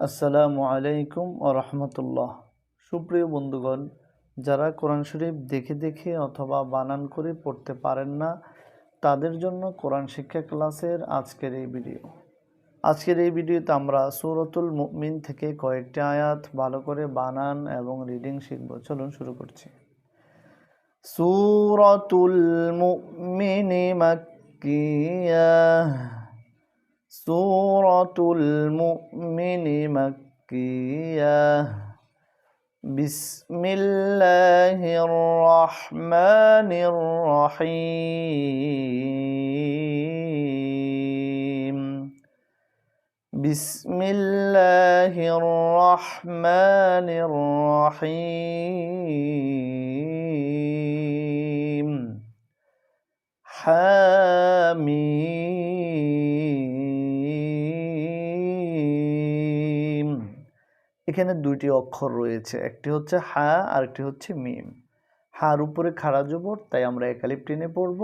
আসসালামু আলাইকুম ওয়া রাহমাতুল্লাহ। সুপ্রিয় বন্ধুগণ, যারা কোরআন শরীফ দেখে দেখে অথবা বানান করে পড়তে পারেন না, তাদের জন্য কোরআন শিক্ষা ক্লাসের আজকের এই ভিডিওতে আমরা সূরাতুল মুমিন থেকে কয়েকটি আয়াত ভালো করে বানান এবং রিডিং শিখব। চলুন শুরু করছি। সূরাতুল মুমিন মাক্কিয়াহ। সূরাতুল মুমিন মাক্কিয়াহ। বিসমিল্লাহির রহমানির রহিম। বিসমিল্লাহির রহমানির রহিম। হামিম। এখানে দুইটি অক্ষর রয়েছে, একটি হচ্ছে হা আর একটি হচ্ছে মিম। হার উপরে খাড়া জবর, তাই আমরা এক আলিফ টেনে পড়ব,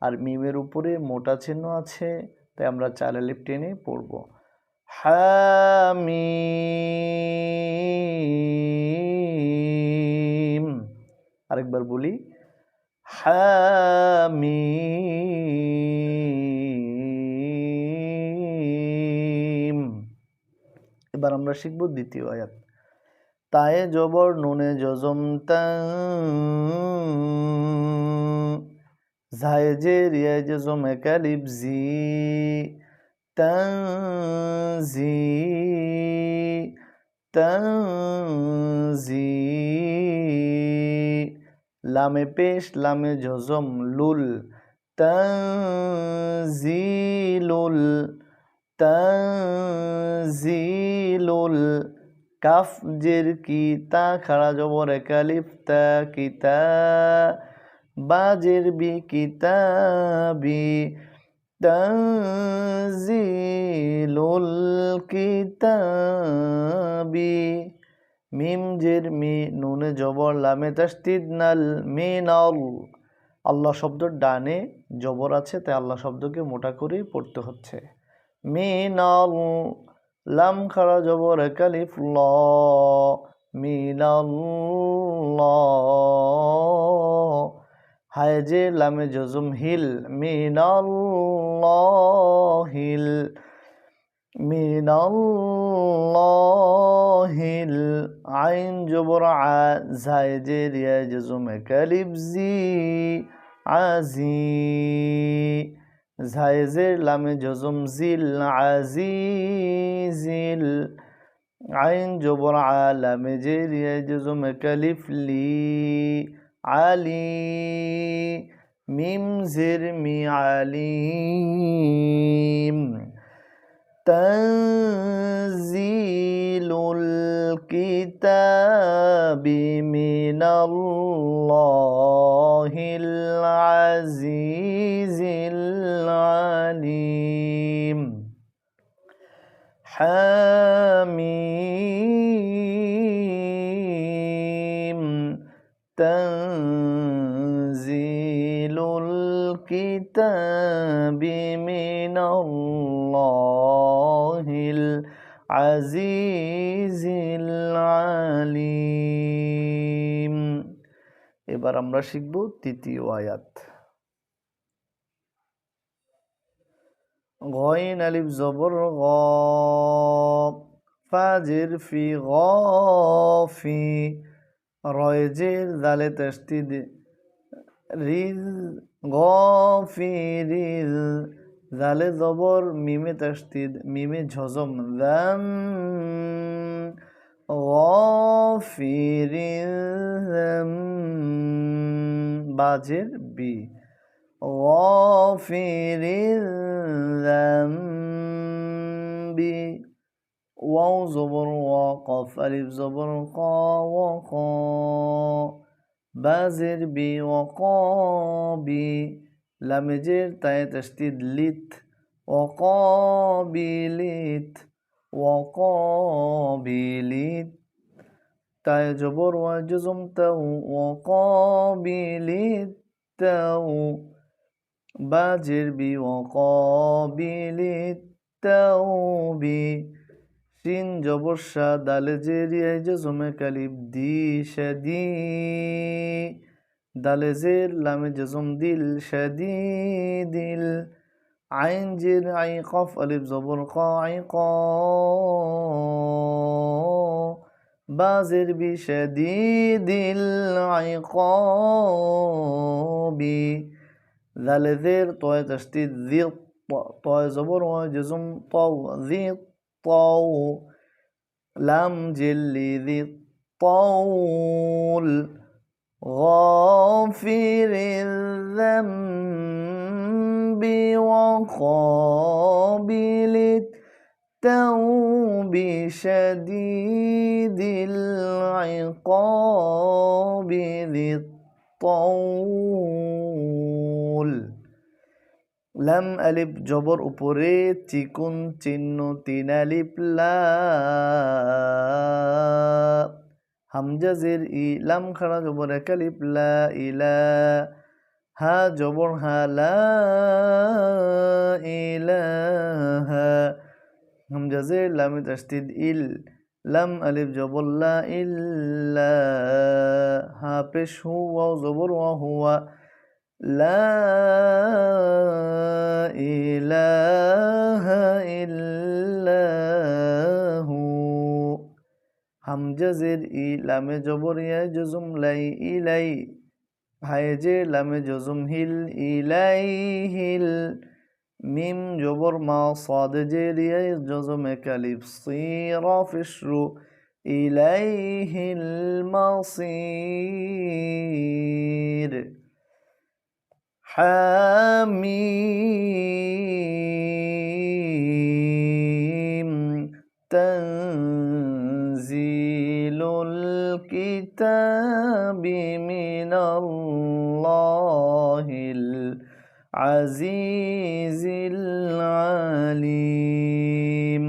আর মিমের উপরে মোটা চিহ্ন আছে, তাই আমরা চার আলিফ টেনে পড়ব। হামিম। আরেকবার বলি, হামিম। এবার আমরা শিখব দ্বিতীয় আয়াত। তায়ে জবর নুনে জজম তাং, ঝায়ে জে রিয়ায় জজম একালিফ জি, তানজি, তানজি। লামে পেশ লামে জজম লুল, তানজিলুল, তানজিলুল। কাফ জের কি, তা খাড়া জবর একালিফ তা, কিতা। বা জের বি, কিতাবি, তানজিলুল কিতাবি। মিম জের মি, নুনে জবর লামে তাসদিদ নাল, মিনাল। আল্লাহ শব্দর ডানে জবর আছে, তাই আল্লাহ শব্দকে মোটা করেই পড়তে হচ্ছে। মিনাল। লাম খাড়া জবর একালিফ ল, মিনাল্লাহ। হায় যে লামে জজম হিল, মিনাল্লাহিল, মিনাল্লাহিল। আইন জবর আ, জায়ে জে রিয়ায় জজম একালিফ জি, আজি। জায়ে জের লামে জজম জিল, আজিজিল। আইন জবর আ, লামে জে রিয়ায় জজম একালিফ লি, আলি। মিম জের মি, আলিম। তানজিলুল কিতাবি মিনাল্লাহিল আজিজিল আলিম। হামিম। তানজিলুল কিতাবি মিনাল্লাহিল আজিজিল আলিম। এবার আমরা শিখব তৃতীয় আয়াত। গইন আলিফ জবর গ, ফা জের ফি, গফি। রয় জের জালে তাসদিদ রিজ, গফিরিজ। জালে জবর মিমে তাসদিদ, মিমে ঝজম যাম, গফিরিজ। বাজের বি, গফিরিজ যামবি। ওয়াও জবর ওয়া, কফ আলিফ জবর ক, ওয়া ক। বাজের বি, ওয়াকাবি। লামে জের তায়ে তাসদিদ লিত, ওয়াকাবিলিত, ওয়াকাবিলিত। তায়ে জবর ওয়া জজম তাউ, ওয়াকাবিলিত তাউ। বাজের বি, ওয়াকাবিলিত তাউবি। শিন জবর শা দালে জের ইয়ায় জজম এক আলিফ দি শাদি দালে জের লামে জজম দিল শাদিদিল আইন জের আই কফ আলিফ জবর কা আই কা বা জের বি শাদিদিল আই বি দালে জের তয় তাসদিদ জি তয় জবর ওয়া জজম তাও জি তাও লাম জিল্লি জি طول غافر الذنب وقابل التوب شديد العقاب ذي الطول লাম আলিফ জবর উপরে চিকুন চিহ্ন তিন আলিফ লা হামজা জের ই লাম খাড়া জবর এক আলিফ লা ইলা হা জবর হা লা ইলাহা হামজা জের লামে তাসদিদ ইল লাম আলিফ জবর লা ইল্লা হা পেশ হু ওয়াও জবর ওয়া হুয়া লা ইলাহা ইল্লাহু হামজা জের ই লামে জবর ইয়া জজম লাই ইলাই হায়ে জে লামে জজম হিল ইলাইহিল মিম জবর মা সাদ জের ইয়া জজম এক আলিফ সিরা ফিশরু ইলাইহিল মাসির حميم تنزيل الكتاب من الله العزيز العليم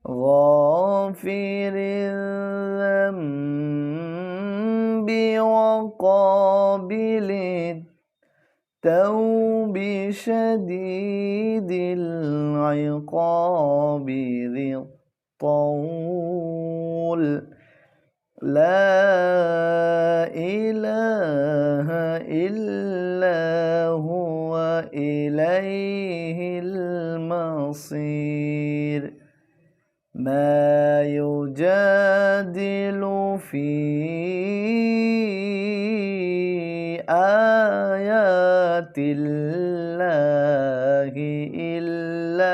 غافر الذنب وقابل التوب شديد العقاب ذي الطول لا إله إلا هو إليه المصير ما يجادل في آيات الله إلا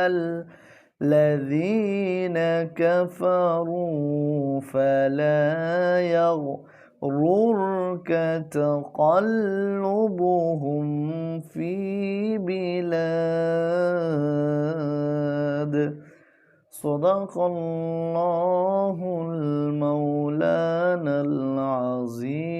الذين كفروا فلا يغررك تقلبهم في بلاد صدق الله المولانا العظيم